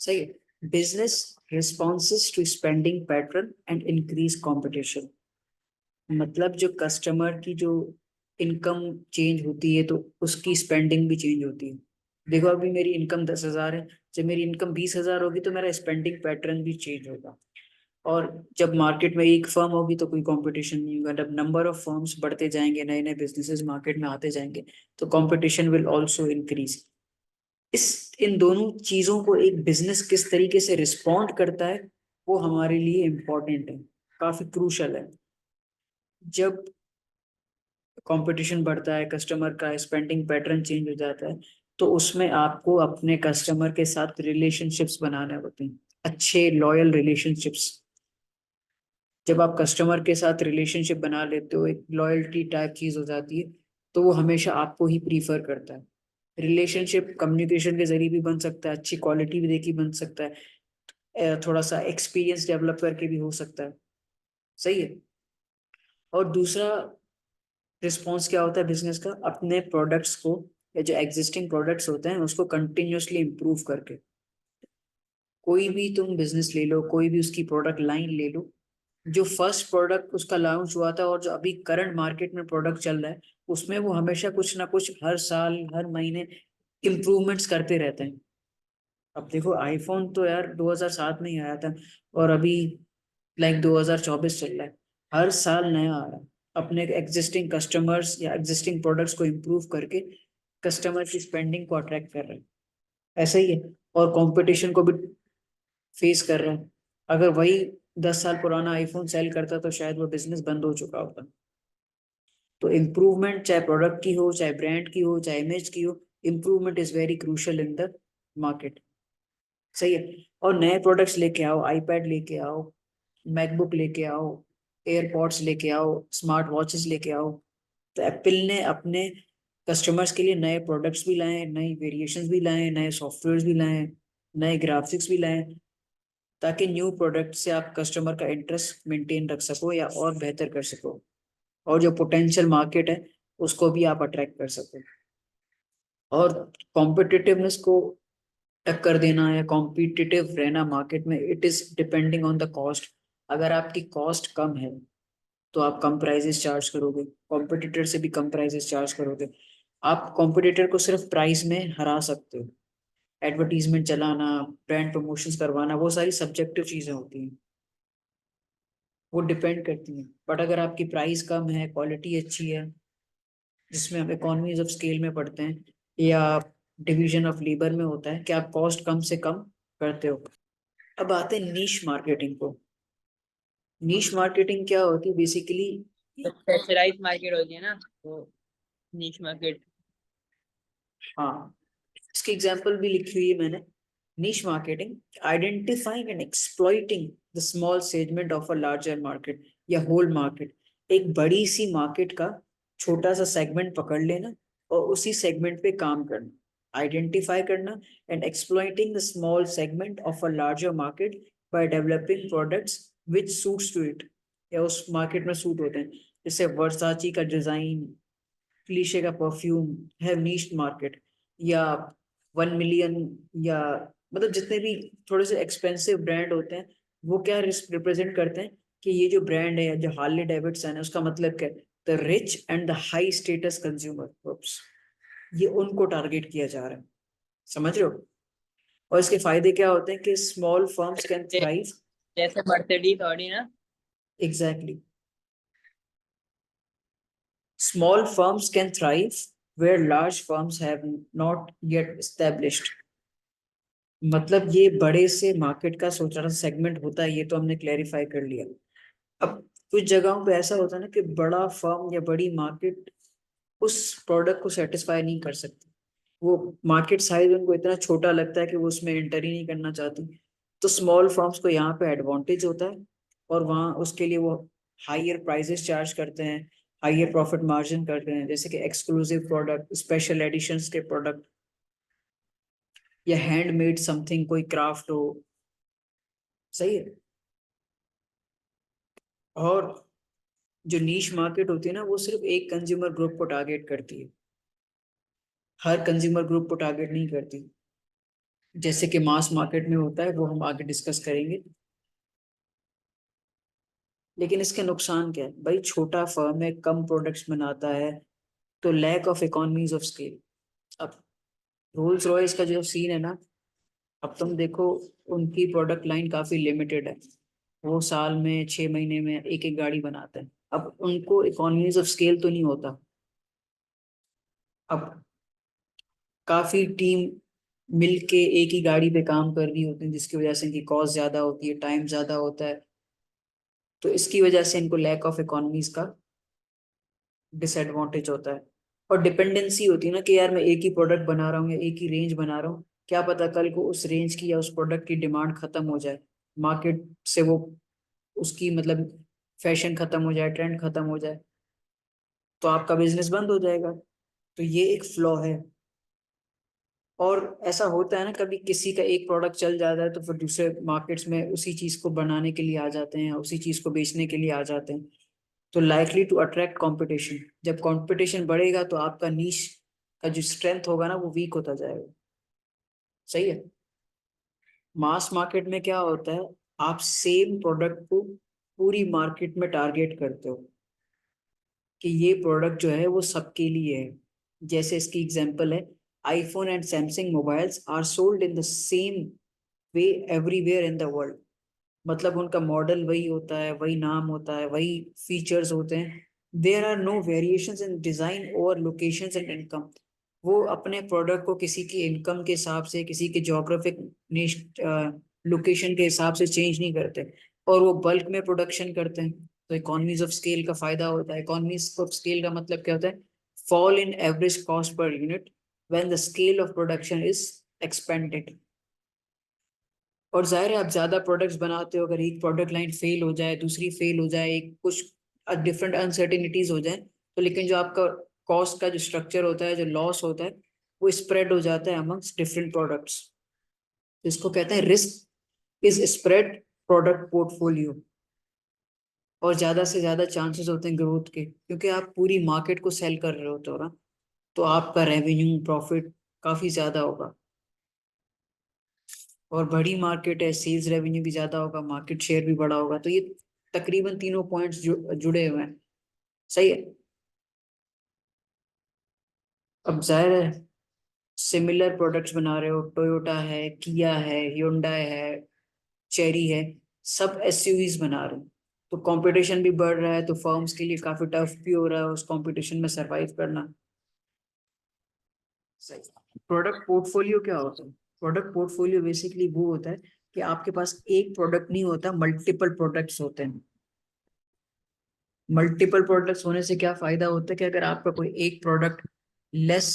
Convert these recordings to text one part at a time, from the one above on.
सही है। Business responses to spending pattern and increase competition, मतलब जो कस्टमर की जो इनकम चेंज होती है तो उसकी स्पेंडिंग भी चेंज होती है। देखो अभी मेरी इनकम 10,000 है, जब मेरी इनकम 20,000 होगी तो मेरा स्पेंडिंग पैटर्न भी चेंज होगा। और जब मार्केट में एक फर्म होगी तो कोई कंपटीशन नहीं होगा। जब नंबर ऑफ फर्म्स बढ़ते जाएंगे, नए नए बिजनेसेस मार्केट में आते जाएंगे, तो कंपटीशन विल आल्सो इंक्रीज। इस इन दोनों चीजों को एक बिजनेस किस तरीके से रिस्पॉन्ड करता है वो हमारे लिए इम्पोर्टेंट है, काफी क्रूशल है। जब कंपटीशन बढ़ता है, कस्टमर का स्पेंडिंग पैटर्न चेंज हो जाता है, तो उसमें आपको अपने कस्टमर के साथ रिलेशनशिप्स बनाने होते हैं, अच्छे लॉयल रिलेशनशिप्स। जब आप कस्टमर के साथ रिलेशनशिप बना लेते हो, एक लॉयल्टी टाइप चीज हो जाती है, तो वो हमेशा आपको ही प्रीफर करता है। रिलेशनशिप कम्युनिकेशन के जरिए भी बन सकता है, अच्छी क्वालिटी भी देखी बन सकता है, थोड़ा सा एक्सपीरियंस डेवलप करके भी हो सकता है। सही है। और दूसरा रिस्पॉन्स क्या होता है बिजनेस का, अपने प्रोडक्ट्स को या जो एग्जिस्टिंग प्रोडक्ट्स होते हैं उसको कंटिन्यूअसली इम्प्रूव करके। कोई भी तुम बिजनेस ले लो, कोई भी उसकी प्रोडक्ट लाइन ले लो, जो फर्स्ट प्रोडक्ट उसका लॉन्च हुआ था और जो अभी करंट मार्केट में प्रोडक्ट चल रहा है, उसमें वो हमेशा कुछ ना कुछ हर साल हर महीने इम्प्रूवमेंट्स करते रहते हैं। अब देखो आईफोन तो यार 2007 में ही आया था, और अभी 2024 चल रहा है, हर साल नया आ रहा है। अपने एग्जिस्टिंग कस्टमर्स या एग्जिस्टिंग प्रोडक्ट्स को इम्प्रूव करके कस्टमर की स्पेंडिंग को अट्रैक्ट कर रहे हैं। ऐसा ही है। और कंपटीशन को भी फेस कर रहे हैं। अगर वही 10 साल पुराना आईफोन सेल करता तो शायद वो बिजनेस बंद हो चुका होता। तो इम्प्रूवमेंट चाहे प्रोडक्ट की हो, चाहे ब्रांड की हो, चाहे इमेज की हो, improvement is very crucial in the market. सही है। और नए प्रोडक्ट्स लेके आओ, आईपैड लेके आओ, मैकबुक लेके आओ, एयरपॉड्स लेके आओ, स्मार्ट वॉचेस लेके आओ। तो एप्पल ने अपने कस्टमर्स के लिए नए प्रोडक्ट्स भी लाए, नई वेरिएशंस भी लाए, नए सॉफ्टवेयर्स भी लाए, नए ग्राफिक्स भी लाए, ताकि न्यू प्रोडक्ट से आप कस्टमर का इंटरेस्ट मेंटेन रख सको या और बेहतर कर सको, और जो पोटेंशियल मार्केट है उसको भी आप अट्रैक्ट कर सको। और कॉम्पिटिटिवनेस को टक्कर देना या कॉम्पिटिटिव रहना मार्केट में, it is depending on the cost. अगर आपकी कॉस्ट कम है तो आप कम प्राइजेस चार्ज करोगे, कॉम्पिटिटर से भी कम प्राइजेस चार्ज करोगे। आप कॉम्पिटिटर को सिर्फ प्राइस में हरा सकते हो। एडवर्टीजमेंट चलाना, ब्रांड प्रमोशंस करवाना, वो सारी सब्जेक्टिव चीजें होती हैं, वो डिपेंड करती हैं। बट अगर आपकी प्राइस कम है, क्वालिटी अच्छी है, जिसमें हम इकोनॉमीज ऑफ स्केल में पढ़ते हैं या डिवीजन ऑफ लेबर में होता है कि आप कॉस्ट कम से कम करते हो। अब आते हैं नीश मार्केटिंग को। नीश मार्केटिंग क्या होती है बेसिकली? स्पेशलाइज्ड मार्केट होती है ना, वो नीश मार्केट। हाँ, इसकी एग्जांपल भी लिखी हुई है मैंने। Niche marketing, identifying and exploiting the small segment of a larger market या होल मार्केट। एक बड़ी सी मार्केट का छोटा सा सेगमेंट पकड़ लेना और उसी सेगमेंट पे काम करना, आइडेंटिफाई करना and exploiting the small segment of a larger market by developing products which suits to it, या उस मार्केट में सूट होते हैं। जैसे वर्साची का डिजाइन, क्लीशे का परफ्यूम है नीश मार्केट, या 1 मिलियन, या मतलब जितने भी थोड़े से एक्सपेंसिव ब्रांड होते हैं, वो क्या रिप्रेजेंट करते हैं कि ये जो ब्रांड है, जो हार्ले डेविडसन है, उसका मतलब क्या है? The rich and the high status consumer, ये उनको टारगेट किया जा रहा है। समझ रहे हो? और इसके फायदे क्या होते हैं कि स्मॉल फर्म्स कैन थ्राइव। जैसे मर्सिडीज ऑडी ना। Exactly, small firms can thrive where large firms have not yet established। मतलब ये बड़े से मार्केट का सोचा सेगमेंट होता है, ये तो हमने क्लैरिफाई कर लिया। अब कुछ जगहों पे ऐसा होता है ना कि बड़ा फर्म या बड़ी मार्केट उस प्रोडक्ट को सेटिस्फाई नहीं कर सकती। वो मार्केट साइज उनको इतना छोटा लगता है कि वो उसमें एंटर ही नहीं करना चाहती। तो स्मॉल फर्म्स को यहाँ पे एडवांटेज होता है, और वहाँ उसके लिए वो हायर प्राइजेस चार्ज करते हैं, हायर प्रॉफिट मार्जिन करते हैं, जैसे कि एक्सक्लूसिव प्रोडक्ट, स्पेशल एडिशंस के प्रोडक्ट, या हैंडमेड समथिंग, कोई क्राफ्ट हो। सही है। और जो नीश मार्केट होती है ना, वो सिर्फ एक कंज्यूमर ग्रुप को टारगेट करती है, हर कंज्यूमर ग्रुप को टारगेट नहीं करती। जैसे कि मास मार्केट में होता है, वो हम आगे डिस्कस करेंगे। लेकिन इसके नुकसान क्या है भाई? छोटा फर्म है, कम प्रोडक्ट्स बनाता है, तो lack of economies of scale. अब रोल्स रॉयस का जो सीन है ना, अब तुम देखो, उनकी प्रोडक्ट लाइन काफी लिमिटेड है। वो साल में 6 महीने में एक एक गाड़ी बनाते हैं। अब उनको इकोनॉमीज ऑफ स्केल तो नहीं होता। अब काफी टीम मिलके एक ही गाड़ी पे काम कर रही होती है, जिसकी वजह से इनकी कॉस्ट ज्यादा होती है, टाइम ज्यादा होता है। तो इसकी वजह से इनको लैक ऑफ इकोनॉमीज का डिसएडवांटेज होता है। और डिपेंडेंसी होती है ना, कि यार मैं एक ही प्रोडक्ट बना रहा हूँ या एक ही रेंज बना रहा हूँ, क्या पता कल को उस रेंज की या उस प्रोडक्ट की डिमांड खत्म हो जाए, मार्केट से वो उसकी मतलब फैशन खत्म हो जाए, ट्रेंड खत्म हो जाए, तो आपका बिजनेस बंद हो जाएगा। तो ये एक फ्लॉ है। और ऐसा होता है ना, कभी किसी का एक प्रोडक्ट चल जाता है तो फिर दूसरे मार्केट्स में उसी चीज को बनाने के लिए आ जाते हैं, उसी चीज को बेचने के लिए आ जाते हैं। तो लाइकली टू अट्रैक्ट कंपटीशन। जब कंपटीशन बढ़ेगा तो आपका नीश का जो स्ट्रेंथ होगा ना, वो वीक होता जाएगा। सही है। मास मार्केट में क्या होता है, आप सेम प्रोडक्ट को पूरी मार्केट में टारगेट करते हो कि ये प्रोडक्ट जो है वो सबके लिए है। जैसे इसकी एग्जांपल है, iPhone and Samsung mobiles are sold in the same way everywhere in the world. मतलब उनका मॉडल वही होता है, वही नाम होता है, वही फीचर्स होते हैं। There are no variations in design और लोकेशंस एंड इनकम। वो अपने प्रोडक्ट को किसी की इनकम के हिसाब से, किसी के जोग्राफिक लोकेशन के हिसाब से चेंज नहीं करते। और वो बल्क में प्रोडक्शन करते हैं, तो इकोनॉमीज ऑफ स्केल का फायदा होता है। इकोनॉमीज ऑफ स्केल का मतलब क्या होता है? Fall in average cost per unit when the scale of production is expanded. और जाहिर है, आप ज्यादा प्रोडक्ट्स बनाते हो, अगर एक प्रोडक्ट लाइन फेल हो जाए, दूसरी फेल हो जाए, एक कुछ डिफरेंट अनसर्टेनिटीज हो जाए, तो लेकिन जो आपका कॉस्ट का जो स्ट्रक्चर होता है, जो लॉस होता है, वो स्प्रेड हो जाता है अमंग्स डिफरेंट प्रोडक्ट्स। इसको कहते हैं risk is spread product portfolio. और ज्यादा से ज्यादा चांसेस होते हैं ग्रोथ के, क्योंकि आप पूरी मार्केट को सेल कर रहे होते हो ना, तो आपका रेवेन्यू प्रॉफिट काफी ज्यादा होगा। और बड़ी मार्केट है, सेल्स रेवेन्यू भी ज्यादा होगा, मार्केट शेयर भी बड़ा होगा। तो ये तकरीबन तीनों पॉइंट्स जुड़े हुए हैं। सही है। अब जाहिर है, सिमिलर प्रोडक्ट्स बना रहे हो, टोयोटा है, किया है, hyundai है, चेरी है, सब एसयूवीज बना रहे हो। तो कंपटीशन भी बढ़ रहा है, तो फर्म्स के लिए काफी टफ भी हो रहा है उस कंपटीशन में सरवाइव करना। सही। प्रोडक्ट पोर्टफोलियो क्या होता है? प्रोडक्ट पोर्टफोलियो बेसिकली वो होता है कि आपके पास एक प्रोडक्ट नहीं होता, मल्टीपल प्रोडक्ट्स होते हैं। मल्टीपल प्रोडक्ट्स होने से क्या फायदा होता है कि अगर आपका कोई एक प्रोडक्ट लेस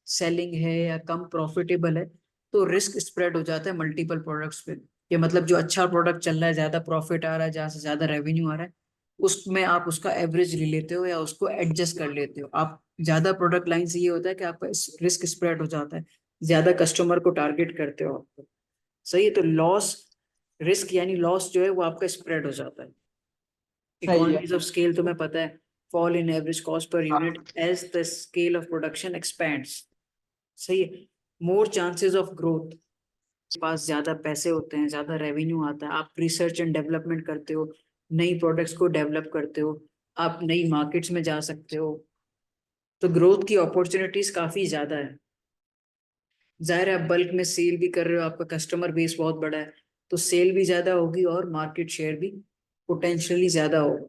सेलिंग है या कम प्रॉफिटेबल है, तो रिस्क स्प्रेड हो जाता है मल्टीपल प्रोडक्ट्स पे। ये मतलब जो अच्छा प्रोडक्ट चल रहा है, ज्यादा प्रॉफिट आ रहा है, जहाँ से ज्यादा रेवेन्यू आ रहा है, उसमें आप उसका एवरेज ले लेते हो या उसको एडजस्ट कर लेते हो। आप ज्यादा प्रोडक्ट लाइन से ये होता है कि आपका रिस्क स्प्रेड हो जाता है, ज्यादा कस्टमर को टारगेट करते हो आप। सही है। तो लॉस, रिस्क यानी लॉस जो है वो आपका स्प्रेड हो जाता है। सही है। इकोनॉमीज ऑफ स्केल तुम्हें पता है, फॉल इन एवरेज कॉस्ट पर हाँ, unit as the scale of production expands. सही है। मोर चांसेस ऑफ ग्रोथ, पास ज्यादा पैसे होते हैं, ज्यादा रेवेन्यू आता है, आप रिसर्च एंड डेवलपमेंट करते हो, नई प्रोडक्ट्स को डेवलप करते हो, आप नई मार्केट्स में जा सकते हो। तो ग्रोथ की अपॉर्चुनिटीज काफी ज्यादा है। जाहिर है, आप बल्क में सेल भी कर रहे हो, आपका कस्टमर बेस बहुत बड़ा है, तो सेल भी ज्यादा होगी और मार्केट शेयर भी पोटेंशियली ज्यादा होगा।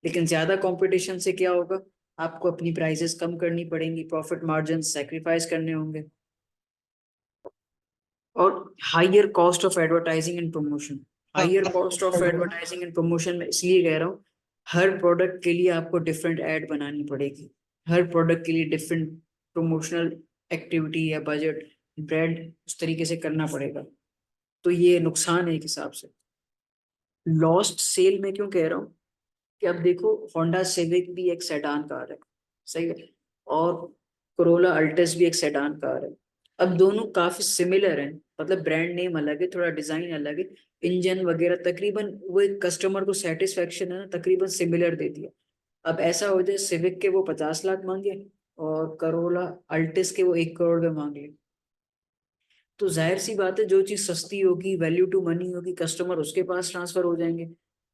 लेकिन ज्यादा कंपटीशन से क्या होगा? आपको अपनी प्राइसेस कम करनी पड़ेंगी, प्रॉफिट मार्जिन सेक्रीफाइस करने होंगे। और higher cost of advertising and promotion. Higher cost of advertising and promotion में इसलिए कह रहा हूँ, हर प्रोडक्ट के लिए आपको डिफरेंट ऐड बनानी पड़ेगी, हर प्रोडक्ट के लिए डिफरेंट प्रमोशनल एक्टिविटी या बजट, ब्रांड उस तरीके से करना पड़ेगा। तो ये नुकसान है एक हिसाब से। लॉस्ट सेल में क्यों कह रहा हूँ, कि अब देखो, होंडा सिविक भी एक सेडान कार है, सही है, और कोरोला अल्टिस भी एक सेडान कार है। अब दोनों काफी सिमिलर हैं, मतलब ब्रांड नेम अलग है, थोड़ा डिजाइन अलग है, इंजन वगैरह तकरीबन वो एक कस्टमर को सेटिस्फेक्शन है ना, तकरीबन सिमिलर दे दिया। अब ऐसा हो जाए सिविक के वो 50 लाख मांगे और करोला अल्टिस के वो 1 करोड़ में मांग ले, तो जाहिर सी बात है, जो चीज सस्ती होगी, वैल्यू टू मनी होगी, कस्टमर उसके पास ट्रांसफर हो जाएंगे।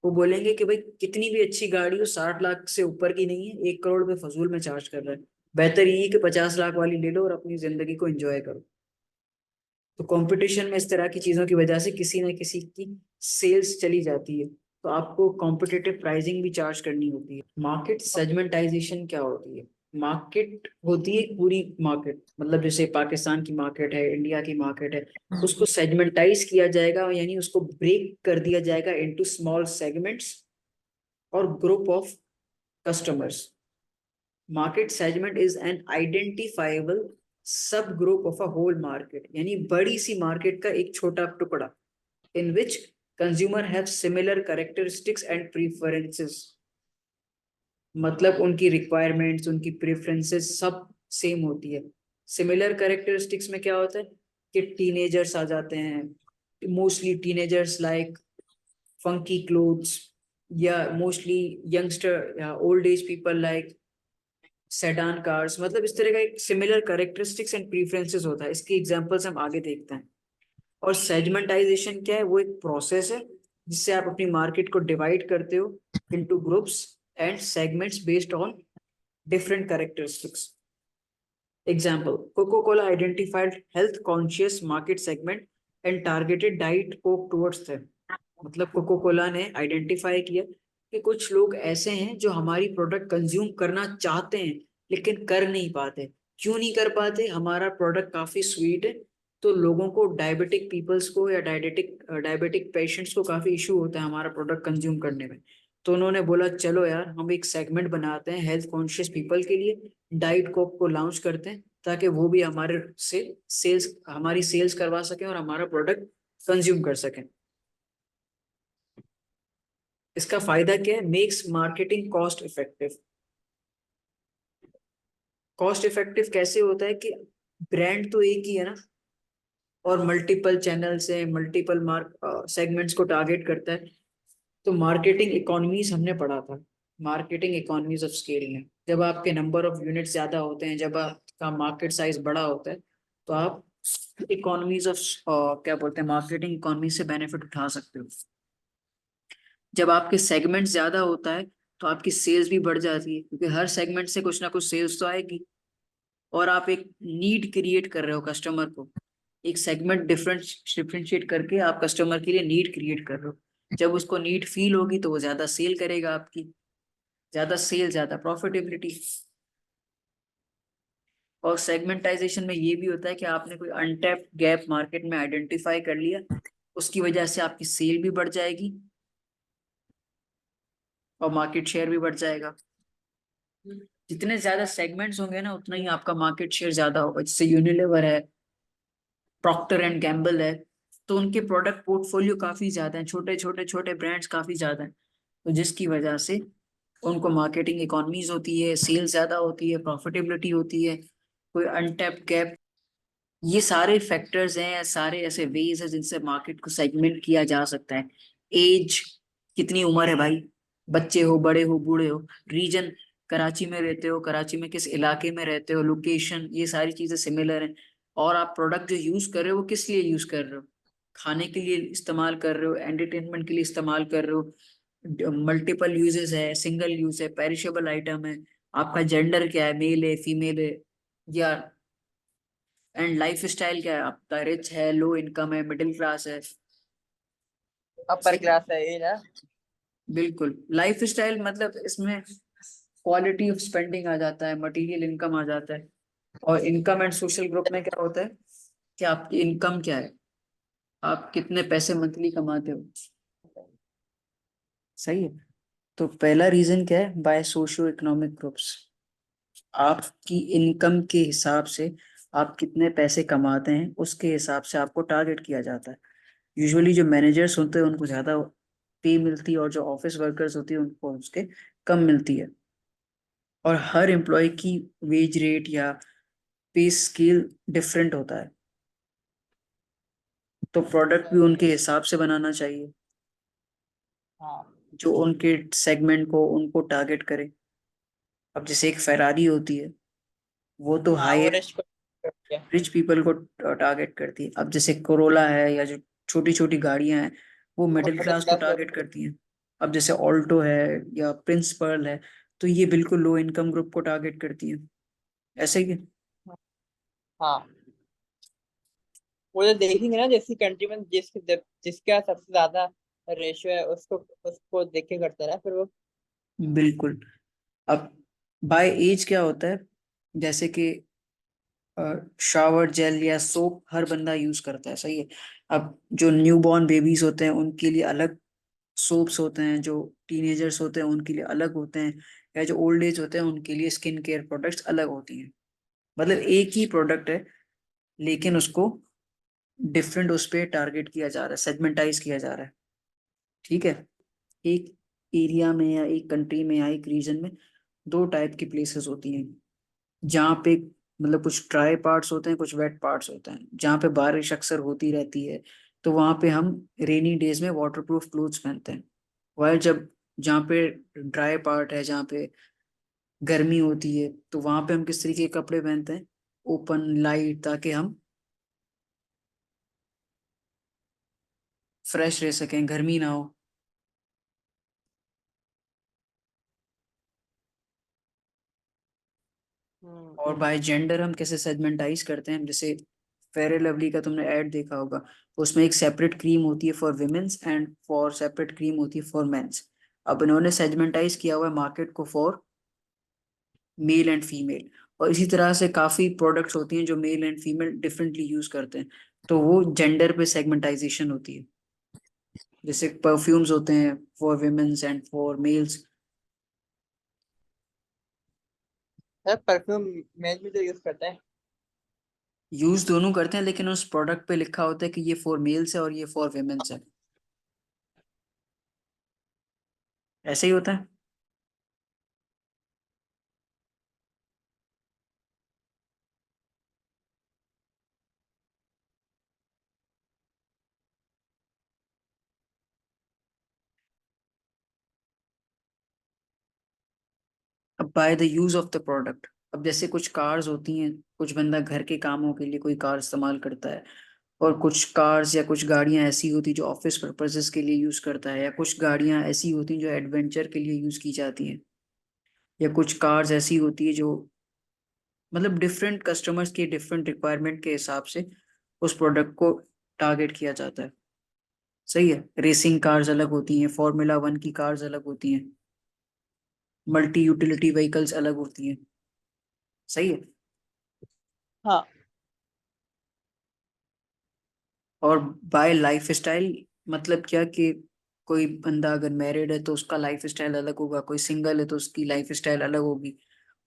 वो बोलेंगे कि भाई कितनी भी अच्छी गाड़ी हो, 60 लाख से ऊपर की नहीं है, 1 करोड़ में फजूल में चार्ज कर रहा है, बेहतर यही है कि 50 लाख वाली ले लो और अपनी जिंदगी को एंजॉय करो। तो कंपटीशन में इस तरह की चीजों की वजह से किसी न किसी की सेल्स चली जाती है, तो आपको कॉम्पिटिटिव प्राइसिंग भी चार्ज करनी होती है। मार्केट सेगमेंटाइजेशन क्या होती है? मार्केट होती है एक पूरी मार्केट, मतलब जैसे पाकिस्तान की मार्केट है, इंडिया की मार्केट है, उसको सेगमेंटाइज किया जाएगा, यानी उसको ब्रेक कर दिया जाएगा इनटू स्मॉल सेगमेंट्स और group of customers. Market segment is an identifiable subgroup of a whole market, यानी बड़ी सी मार्केट का एक छोटा टुकड़ा, in which consumer have similar characteristics and preferences। मतलब उनकी रिक्वायरमेंट्स, उनकी प्रेफरेंसेस सब सेम होती है। सिमिलर कैरेक्टरिस्टिक्स में क्या होता है कि टीनेजर्स आ जाते हैं, mostly teenagers like funky clothes, या मोस्टली यंगस्टर या old age people like sedan cars. मतलब इस तरह का एक सिमिलर कैरेक्टरिस्टिक्स एंड प्रेफरेंसेस होता है। इसकी एग्जांपल्स हम आगे देखते हैं। और सेगमेंटाइजेशन क्या है? वो एक प्रोसेस है जिससे आप अपनी मार्केट को डिवाइड करते हो into groups and segments based on different characteristics. Example, Coca Cola identified health conscious market segment and targeted diet Coke towards them. मतलब कोको कोला ने आइडेंटिफाई किया कि कुछ लोग ऐसे हैं जो हमारी प्रोडक्ट कंज्यूम करना चाहते हैं लेकिन कर नहीं पाते। क्यों नहीं कर पाते? हमारा प्रोडक्ट काफी स्वीट है, तो लोगों को, डायबिटिक पीपल्स को या डायबिटिक पेशेंट्स को काफी इशू होता है हमारा प्रोडक्ट कंज्यूम करने में। तो उन्होंने बोला चलो यार हम एक सेगमेंट बनाते हैं हेल्थ कॉन्शियस पीपल के लिए, डाइट कोक को लॉन्च करते हैं ताकि वो भी हमारे से हमारी सेल्स करवा सकें और हमारा प्रोडक्ट कंज्यूम कर सकें। इसका फायदा क्या है? Makes marketing cost effective. Cost effective कैसे होता है कि ब्रांड तो एक ही है ना, और मल्टीपल चैनल से मल्टीपल सेगमेंट्स को टारगेट करता है। तो मार्केटिंग इकोनॉमीज हमने पढ़ा था, मार्केटिंग इकोनॉमीज ऑफ स्केल में, जब आपके नंबर ऑफ यूनिट ज्यादा होते हैं, जब आपका मार्केट साइज बड़ा होता है, तो आप इकोनॉमीज ऑफ क्या बोलते हैं, मार्केटिंग इकोनॉमी से बेनिफिट उठा सकते हो। जब आपके सेगमेंट ज्यादा होता है तो आपकी सेल्स भी बढ़ जाती है, क्योंकि हर सेगमेंट से कुछ ना कुछ सेल्स तो आएगी। और आप एक नीड क्रिएट कर रहे हो कस्टमर को, एक सेगमेंट डिफरेंशिएट करके आप कस्टमर के लिए नीड क्रिएट कर रहे हो। जब उसको नीड फील होगी तो वो ज्यादा सेल करेगा आपकी, ज्यादा सेल ज्यादा प्रॉफिटेबिलिटी। और सेगमेंटाइजेशन में ये भी होता है कि आपने कोई अनटैप्ड गैप मार्केट में आइडेंटिफाई कर लिया, उसकी वजह से आपकी सेल भी बढ़ जाएगी और मार्केट शेयर भी बढ़ जाएगा। जितने ज्यादा सेगमेंट्स होंगे ना, उतना ही आपका मार्केट शेयर ज्यादा होगा। जैसे यूनिलीवर है, प्रॉक्टर एंड गैम्बल है, तो उनके प्रोडक्ट पोर्टफोलियो काफी ज्यादा है, छोटे छोटे छोटे ब्रांड्स काफी ज्यादा है, तो जिसकी वजह से उनको मार्केटिंग इकोनॉमीज होती है, सेल्स ज्यादा होती है, प्रॉफिटेबिलिटी होती है, कोई अनटैप्ड गैप। ये सारे फैक्टर्स हैं, सारे ऐसे वेज है जिनसे मार्केट को सेगमेंट किया जा सकता है। एज, कितनी उम्र है भाई, बच्चे हो, बड़े हो, बूढ़े हो, रीजन, कराची में रहते हो, कराची में किस इलाके में रहते हो, लोकेशन, ये सारी चीजें सिमिलर हैं। और आप प्रोडक्ट जो यूज कर रहे हो वो किस लिए यूज कर रहे हो? खाने के लिए इस्तेमाल कर रहे हो, एंटरटेनमेंट के लिए इस्तेमाल कर रहे हो, मल्टीपल यूजेस है, सिंगल यूज है, पेरिशेबल आइटम है, आपका जेंडर क्या है, मेल है, फीमेल है, या एंड लाइफ स्टाइल क्या है आपका, रिच है, लो इनकम है, मिडिल क्लास है। अपर क्लास है ये ना। बिल्कुल, लाइफ स्टाइल मतलब इसमें क्वालिटी ऑफ स्पेंडिंग आ जाता है, मटेरियल इनकम आ जाता है। और इनकम एंड सोशल ग्रुप में क्या होता है कि आपकी इनकम क्या है, आप कितने पैसे मंथली कमाते हो। सही है। तो पहला रीजन क्या है? By socio economic groups. आपकी इनकम के हिसाब से आप कितने पैसे कमाते हैं, उसके हिसाब से आपको टारगेट किया जाता है। यूजुअली जो मैनेजर्स होते हैं उनको ज्यादा पे मिलती है, और जो ऑफिस वर्कर्स होती है उनको उसके कम मिलती है। और हर एम्प्लॉय की वेज रेट या पे स्केल डिफरेंट होता है, तो प्रोडक्ट भी उनके हिसाब से बनाना चाहिए हाँ जो उनके सेगमेंट को, उनको टारगेट करे। अब जैसे एक फेरारी होती है, वो तो हाँ, हाई वो एंड, रिस्क रिच पीपल को टारगेट करती है। अब जैसे कोरोला है या जो छोटी छोटी गाड़ियां हैं वो मिडिल क्लास को टारगेट करती हैं। अब जैसे ऑल्टो है या प्रिंस पर्ल है तो ये बिल्कुल लो इनकम ग्रुप को टारगेट करती है। ऐसे ही है। हाँ, वो जो देखेंगे ना जिसकी कंट्री में जिसका सबसे ज्यादा रेशियो है उसको उसको देख के करता है फिर वो। बिल्कुल। अब बाय एज क्या होता है, जैसे कि शावर जेल या सोप हर बंदा यूज करता है, सही है। अब जो न्यूबॉर्न बेबीज होते हैं उनके लिए अलग सोप्स होते हैं, जो टीनेजर्स होते हैं उनके लिए अलग होते हैं, या जो ओल्ड एज होते हैं उनके लिए स्किन केयर प्रोडक्ट्स अलग होती हैं। मतलब एक ही प्रोडक्ट है लेकिन उसको डिफरेंट उस पे टारगेट किया जा रहा है, सेगमेंटाइज किया जा रहा है। ठीक है। एक एरिया में या एक कंट्री में या एक रीजन में दो टाइप की प्लेसेस होती हैं जहाँ पे मतलब कुछ ड्राई पार्ट्स होते हैं, कुछ वेट पार्ट्स होते हैं। जहाँ पे बारिश अक्सर होती रहती है तो वहाँ पे हम रेनी डेज में वाटरप्रूफ क्लोथ्स पहनते हैं। वह जब जहाँ पे ड्राई पार्ट है, जहाँ पे गर्मी होती है, तो वहाँ पे हम किस तरीके के कपड़े पहनते हैं, ओपन लाइट, ताकि हम फ्रेश रह सकें, गर्मी ना हो। और बाय जेंडर हम कैसे सेगमेंटाइज करते हैं, जैसे फेयर एंड लवली का तुमने ऐड देखा होगा, उसमें एक सेपरेट क्रीम होती है for women's and for separate cream होती है फॉर मेंस। अब इन्होंने सेगमेंटाइज किया हुआ है मार्केट को फॉर मेल एंड फीमेल। और इसी तरह से काफी प्रोडक्ट्स होती हैं जो male and female differently use करते हैं, तो वो जेंडर पे सेगमेंटाइजेशन होती है। जैसे परफ्यूम्स होते हैं for women's and for males. Perfume male भी तो यूज करता है। यूज दोनों करते हैं लेकिन उस प्रोडक्ट पे लिखा होता है कि ये फॉर मेल्स है और ये फॉर विमेंस है। ऐसे ही होता है। अब by the use of the product, अब जैसे कुछ कार्स होती हैं, कुछ बंदा घर के कामों के लिए कोई कार इस्तेमाल करता है, और कुछ कार्स या कुछ गाड़ियां ऐसी होती जो ऑफिस पर्पसेस के लिए यूज करता है, या कुछ गाड़ियां ऐसी होती हैं जो एडवेंचर के लिए यूज की जाती हैं, या कुछ कार्स ऐसी होती है जो मतलब डिफरेंट कस्टमर्स के डिफरेंट रिक्वायरमेंट के हिसाब से उस प्रोडक्ट को टारगेट किया जाता है। सही है। रेसिंग कार्स अलग होती हैं, फॉर्मूला वन की कार्स अलग होती हैं, मल्टी यूटिलिटी व्हीकल्स अलग होती हैं। सही है। हाँ। और बाय लाइफ स्टाइल मतलब क्या कि कोई बंदा अगर मैरिड है तो उसका लाइफ स्टाइल अलग होगा, कोई सिंगल है तो उसकी लाइफ स्टाइल अलग होगी।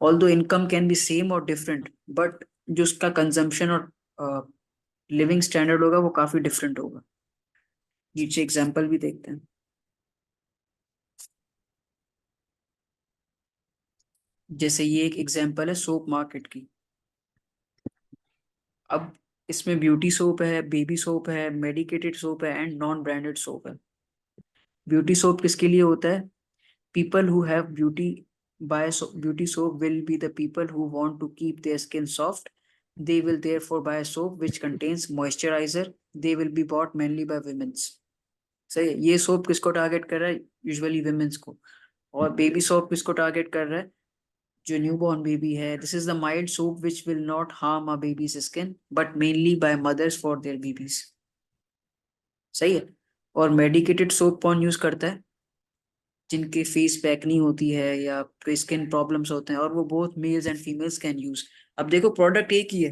Although income can be same और डिफरेंट, बट जो उसका कंजम्पशन और लिविंग स्टैंडर्ड होगा वो काफी डिफरेंट होगा। नीचे एग्जांपल भी देखते हैं। जैसे ये एक एग्जांपल है सोप मार्केट की। अब इसमें ब्यूटी सोप है, बेबी सोप है, मेडिकेटेड सोप है एंड नॉन ब्रांडेड सोप है। ब्यूटी सोप किसके लिए होता है? People who have beauty soap will be the people who want to keep their skin soft. They will therefore buy a soap which contains moisturizer. They will be bought mainly by women's. सही है। ये soap किसको target कर रहा है? Usually women's को। और baby soap किसको टारगेट कर रहा है? जो न्यूबॉर्न बेबी है। This is the mild soap which will not harm a baby's skin but mainly by mothers for their babies. सही है। और मेडिकेटेड सोप कौन यूज करता है? जिनके फेस पैकनी होती है या कोई स्किन प्रॉब्लम्स होते हैं, और वो both mails and females can use. अब देखो प्रोडक्ट एक ही है,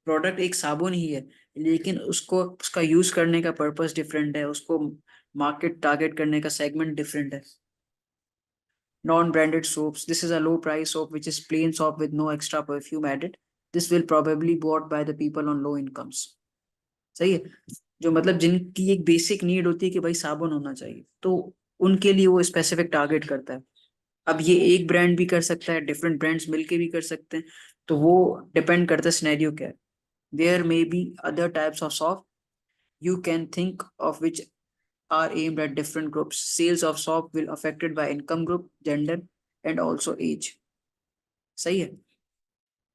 प्रोडक्ट एक साबुन ही है, लेकिन उसको उसका यूज करने का पर्पस डिफरेंट है, उसको मार्केट टारगेट करने का सेगमेंट डिफरेंट है। Non branded soaps, this is a low price soap which is plain soap with no extra perfume added. This will probably bought by the people on low incomes. सही है। जो मतलब जिनकी एक basic need होती है कि भाई साबुन होना चाहिए, तो उनके लिए वो स्पेसिफिक टारगेट करता है। अब ये एक ब्रांड भी कर सकता है, डिफरेंट ब्रांड्स मिलके भी कर सकते हैं, तो वो डिपेंड करता है सिनेरियो क्या है। There may be other types of soft you can think of which are aimed at different groups. Sales of soft will affected by income group, gender and also age. सही है।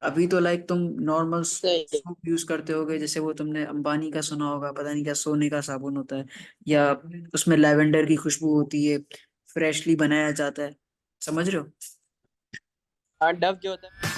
अभी तो like तुम normal सही है। Soap use करते होगे, जैसे वो तुमने अंबानी का सुना होगा, पता नहीं क्या सोने का साबुन होता है, या उसमें लैवेंडर की खुशबू होती है, फ्रेशली बनाया जाता है, समझ रहे हो? हाँ, डव जो होता है